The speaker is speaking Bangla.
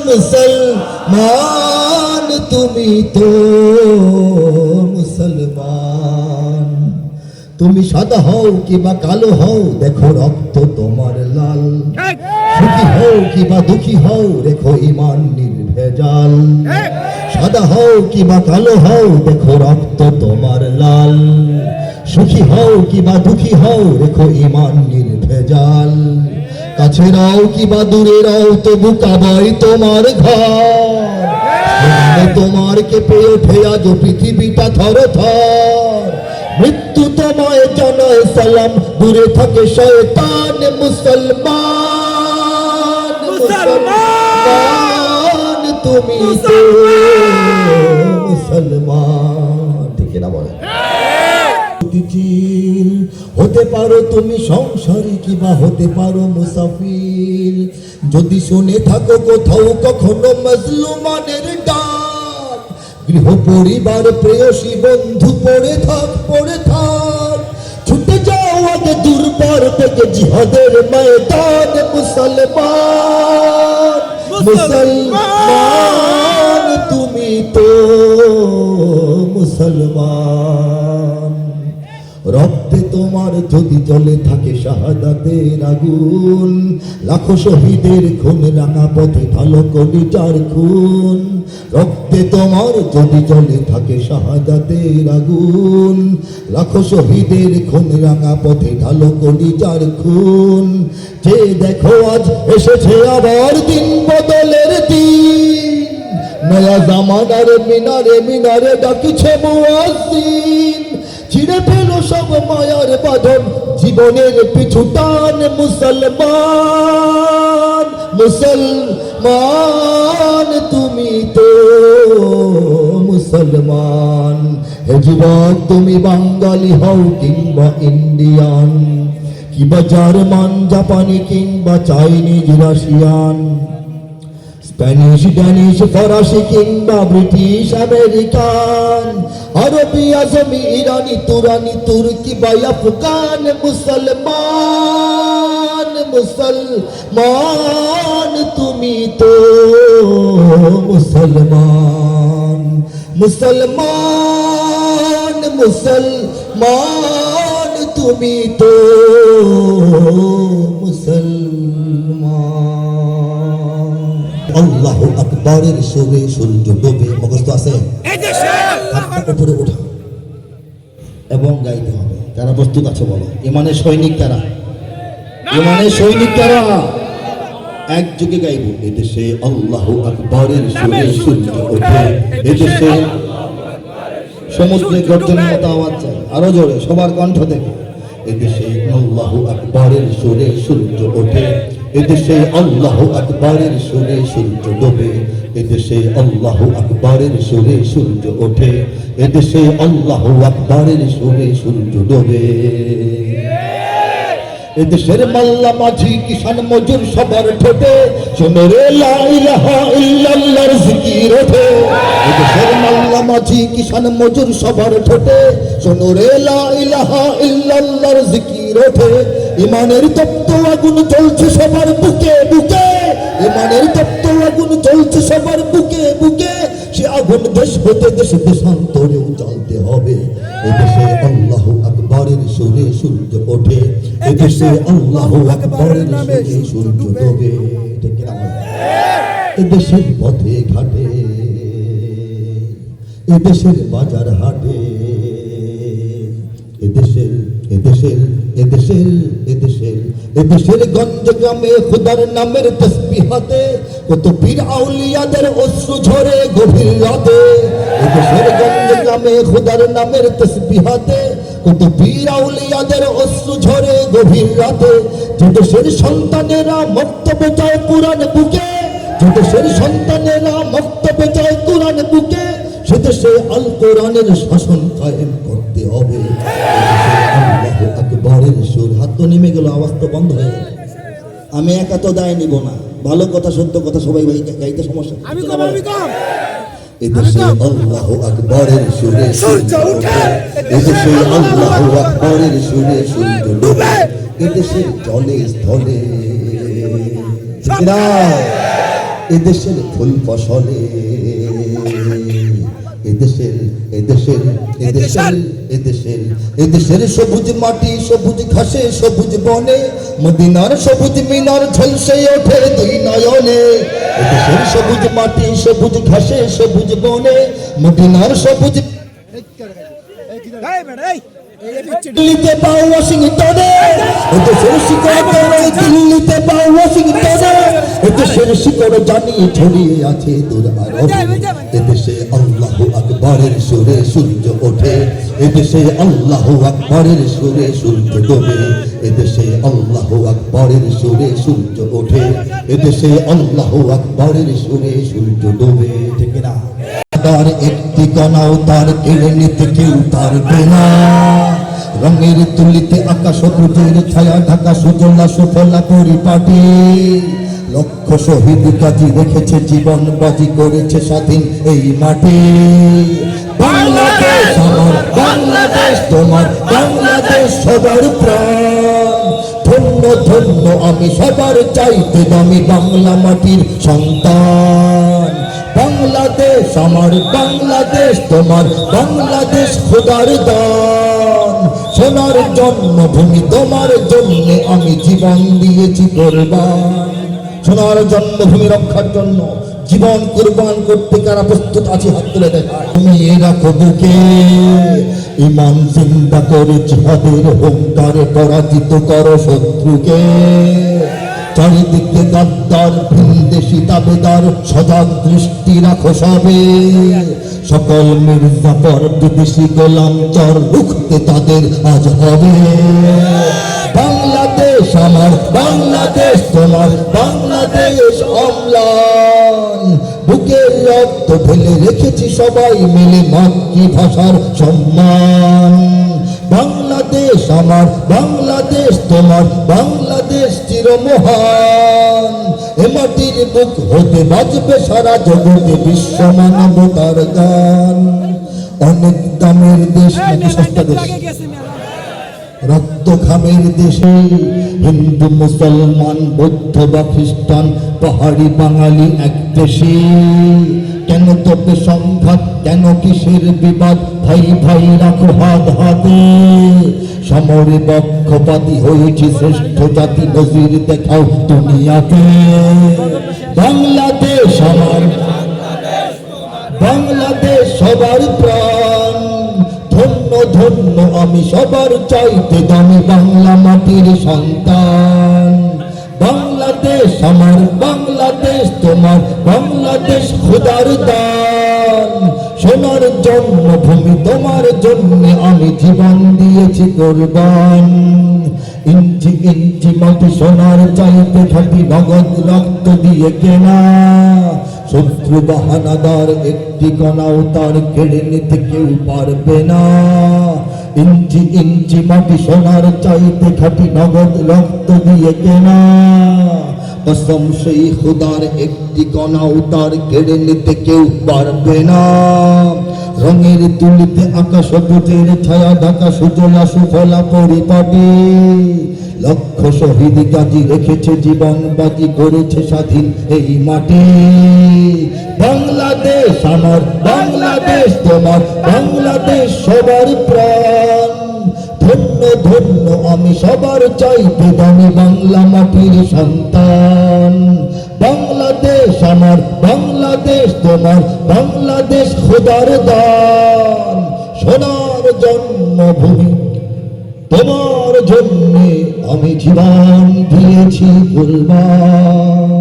মুসলমান তুমি তো মুসলমান। তুমি সাদা হও কিবা কালো হও, দেখো রক্ত তোমার লাল। সুখী হও কিবা দুঃখী হও, রেখো ঈমান নির্ভেজাল। সাদা হও কিবা কালো হও, দেখো রক্ত তোমার লাল। সুখী হও কিবা দুঃখী হও, রেখো ঈমান নির্ভেজাল। কাছে রাও কিবা দূরে রাও, তবু কাবাই তোমার ঘর। তোমার কেঁপে ওঠে আজ পৃথিবীটা থর থর। মৃত্যু তোমায় জানায় সালাম, দূরে থাকে শয়তান। মুসলমান মুসলমান তুমি তো মুসলমান। ঠিক না বলে? হতে পারো তুমি সংসারী কিবা হতে পারো মুসাফির। যদি শুনে থাকো কোথাও কখনো মজলুমানের ডাক, গৃহ পরিবার প্রেয়সী বন্ধু পড়ে থাক ছুটে যাও আগে দুর্বার থেকে জিহাদের ময়দান। মুসলমান মুসলমান তুমি তো মুসলমান। রক্তে তোমার যদি জ্বলে থাকে শাহাদাতের আগুন, লাখো শহীদের খুন রাঙা পথে ঢালো কলিজার খুন। রক্তে তোমার যদি জ্বলে থাকে শাহাদাতের আগুন, লাখো শহীদের খুন রাঙা পথে ঢালো কলিজার খুন। যে দেখো আজ এসেছে আবার দিন বদলের দিন, নয়া জামানার মিনারে মিনারে ডাকিছে মুয়াজ্জিন। ছিঁড়ে ফেলো সব মায়ার বাঁধন, জীবনের পিছু টান। মুসলমান মুসলমান তুমি তো মুসলমান। হে যুবক তুমি বাঙালি হও কিংবা ইন্ডিয়ান, কিংবা জার্মান জাপানি কিংবা চাইনিজ রাশিয়ান, স্প্যানিশ ড্যানিশ ফরাসি কিংবা ব্রিটিশ আমেরিকান, আরবি আজমি ইরানি তুরানি তুর্কি বা আফগান। মুসলমান মুসলমান তুমি তো মুসলমান। মুসলমান মুসলমান তুমি তো মুসলমান। আল্লাহু আকবারের সুরে সূর্য ডোবে। মুখস্থ আছে? উপরে ওঠা এবং গাইতে হবে। কারা প্রস্তুত আছে বলো? ইমানের সৈনিক কারা? ইমানের সৈনিক কারা? একযোগে গাইব। এদেশে আল্লাহু আকবারের সুরে সূর্য ওঠে। এদেশে সমুদ্রের গর্জনের মতো আওয়াজ চাই, আরো জোরে সবার কণ্ঠ থেকে। এদেশে আল্লাহু আকবারের সুরে সূর্য ওঠে। এদেশে আল্লাহু আকবারের সুরে সূর্য ডোবে। এদেশে আল্লাহু আকবারের সুরে সূর্য ওঠে। এদেশে আল্লাহু আকবারের সুরে সূর্য ডোবে। এদেশের মাল্লা মাঝি কিষান মজুর সবার ঠোঁটে শোনো রে লা ইলাহা ইল্লাল্লাহর জিকির ওঠে। এদেশের মাল্লা মাঝি কিষান মজুর সবার ঠোঁটে শোনো রে লা ইলাহা ইল্লাল্লাহর জিকির ওঠে। ইমানের তপ্ত আগুন জ্বলছে সবার বুকে বুকে, ইমানের তপ্ত আগুন জ্বলছে সবার বুকে বুকে। সে আগুন দেশ হতে দেশ দেশান্তরেও জ্বলতে হবে। এদেশে আল্লাহু আকবারের সুরে সূর্য ওঠে। এদেশে আল্লাহু আকবারের সুরে সূর্য ডোবে। এদেশের পথে ঘাটে, এদেশের বাজার হাটে, এদেশের এদেশের এদেশের এদেশের এদেশের গঞ্জ গ্রামে খোদার নামের তসবিহাতে কত পীর আউলিয়াদের অশ্রু ঝরে গভীর রাতে। এদেশের গঞ্জ গ্রামে খোদার নামের তসবিহাতে কত পীর আউলিয়াদের অশ্রু ঝরে গভীর রাতে। যে দেশের সন্তানেরা মক্তবে যায় কুরআন বুকে, যে দেশের সন্তানেরা মক্তবে যায় কুরআন বুকে, সে দেশে আল কোরআনের শাসন কায়েম করতে হবে। আল্লাহু আকবারের সুর। হাত তো নেমে গেল, আওয়াজ তো বন্ধ হয়ে গেল। আমি একা তো দায় নিব না, ভালো কথা সত্য কথা সবাই গাইতে সমস্যা। এদেশে আল্লাহু আকবারের সুরে সূর্য ওঠে। এদেশে আল্লাহু আকবারের সুরে সূর্য ডোবে। এদেশের জলে স্থলে এদেশের ফুল ফসলে, এদেশের এদেশের এদেশের এদেশের এদেশের সবুজ মাটি, সবুজ ঘাসে, সবুজ বনে, মদিনার সবুজ মিনার ঝলসে ওঠে দুই নয়নে। এদেশের সবুজ মাটি, সবুজ ঘাসে, সবুজ বনে, মদিনার সবুজ দিল্লিতে বা ওয়াশিংটনে, এদেশের শিকড় তোরে দিল্লিতে বা ওয়াশিংটনে, এদেশের শিকড় জানি ছড়িয়ে আছে দূর আরবে। এদেশে আল্লাহু আকবরের সুরে সূর্য ওঠে, এদেশে আল্লাহু আকবরের সুরে সূর্য ডোবে। এদেশে আল্লাহু আকবরের সুরে সূর্য ওঠে, এদেশে আল্লাহু আকবরের সুরে সূর্য ডোবে। ঠিক না? তার একটি কণাও তার কেড়ে নিতে কেউ পারবে না। রঙের তুলিতে আকাশ সবুজের ছায়া ঢাকা, সুজলা সুফলা পরিপাটি। লক্ষ শহীদ কাজী রেখেছে জীবন বাজি, করেছে স্বাধীন এই মাটি। বাংলাদেশ আমার, বাংলাদেশ তোমার, বাংলাদেশ সবার প্রাণ। ধন্য ধন্য আমি সবার চাইতে দামি বাংলা মাটির সন্তান। বাংলাদেশ আমার, বাংলাদেশ তোমার, বাংলাদেশ খোদার দান। সোনার জন্মভূমি তোমার জন্য আমি জীবন দিয়েছি কোরবান। সোনার জন্মভূমি রক্ষার জন্য জীবন কোরবান করতে কারা প্রস্তুত আছে? হাত তুলে দেখা। তুমি এ রাখো বুকে ইমান জিন্দা করে জিহাদের হুঙ্কার, পরাজিত করো শত্রুকে। চারিদিকে গাদ্দার ভিনদেশি দাবেদার, সজাগ দৃষ্টি রাখো সবে। সকল মির্জাফর বিদেশি গোলাম চর, রুখতে তাদের আজ হবে। বাংলাদেশ আমার, বাংলাদেশ তোমার, বাংলাদেশ অম্লান। বুকের রক্ত ঢেলে রেখেছি সবাই মিলে মাতৃভাষার সম্মান। বাংলাদেশ আমার, বাংলাদেশ তোমার, বাংলাদেশ চিরমহান। এ মাটির বুক হতে বাজবে সারা জগতে বিশ্ব মানবতার গান। অনেক দামের দেশ নাকি সস্তা দেশ? রক্ত ঘামের দেশে হিন্দু মুসলমান বৌদ্ধ বা খ্রিস্টান পাহাড়ি বাঙালি এক দেশে। কেন তবে সংঘাত, কেন কিসের বিবাদ? ভাই ভাই রাখো হাত হাতে। সমরে পক্ষপাতী হয়েছি শ্রেষ্ঠ জাতি, নজির দেখাও দুনিয়াতে। বাংলাদেশ আমার, বাংলাদেশ সবার প্রাণ। ধন্য ধন্য আমি সবার চাইতে দামি বাংলা মাটির সন্তান। বাংলাদেশ আমার, বাংলাদেশ তোমার, বাংলাদেশ খোদার দান। সোনার জন্মভূমি তোমার জন্য আমি জীবন দিয়েছি কোরবান। ইঞ্চি ইঞ্চি মাটি সোনার চাইতে খাঁটি, নগদ রক্ত দিয়ে কেনা। শত্রু বাহানাদার একটি কণাও তার কেড়ে নিতে কেউ পারবে না। ইঞ্চি ইঞ্চি মাটি সোনার চাইতে খাঁটি, নগদ রক্ত দিয়ে কেনা। কসম সেই খুদার একটি কণাও তার কেড়ে নিতে কেউ পারবে না। রঙের তুলিতে আকাশ সবুজের ছায়া ঢাকা, সুজলা সুফলা পরিপাটি। লক্ষ শহীদ কাজী রেখেছে জীবন বাজি, করেছে স্বাধীন এই মাটি। বাংলাদেশ আমার, বাংলাদেশ তোমার, বাংলাদেশ সবার প্রাণ। ধন্য ধন্য আমি সবার চাইতে দামি বাংলা মাটির সন্তান। বাংলাদেশ আমার, বাংলাদেশ তোমার, বাংলাদেশ খোদার দান। সোনার জন্মভূমি তোমার জন্যে আমি জীবন দিয়েছি কোরবান।